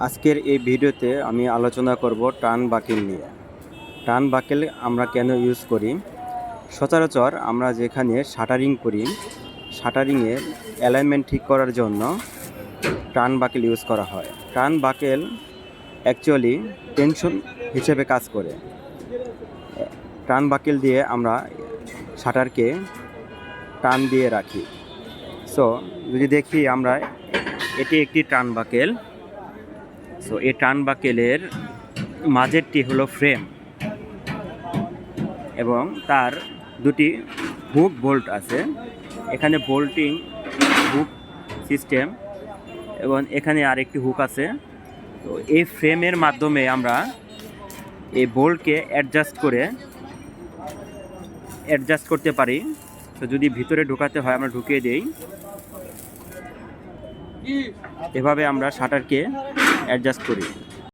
আজকের এই ভিডিওতে আমি আলোচনা করব টার্ন বাকেল নিয়ে। টার্ন বাকেল আমরা কেন ইউজ করি? সচরাচর আমরা যেখানে শাটারিং করি, শাটারিংয়ে অ্যালাইনমেন্ট ঠিক করার জন্য টার্ন বাকেল ইউজ করা হয়। টার্ন বাকেল অ্যাকচুয়ালি টেনশন হিসেবে কাজ করে। টার্ন বাকেল দিয়ে আমরা শাটারকে টার্ন দিয়ে রাখি। সো যদি দেখি আমরা, এটি একটি টার্ন বাকেল। সো এই টার্ন বাকেলের মাঝেরটি হলো ফ্রেম এবং তার দুটি হুক বোল্ট আছে। এখানে বোল্টিং হুক সিস্টেম এবং এখানে আরেকটি হুক আছে। তো এই ফ্রেমের মাধ্যমে আমরা এই বোল্টকে অ্যাডজাস্ট করতে পারি। তো যদি ভিতরে ঢোকাতে হয় আমরা ঢুকিয়ে দেই। এভাবে আমরা শাটারকে অ্যাডজাস্ট করি।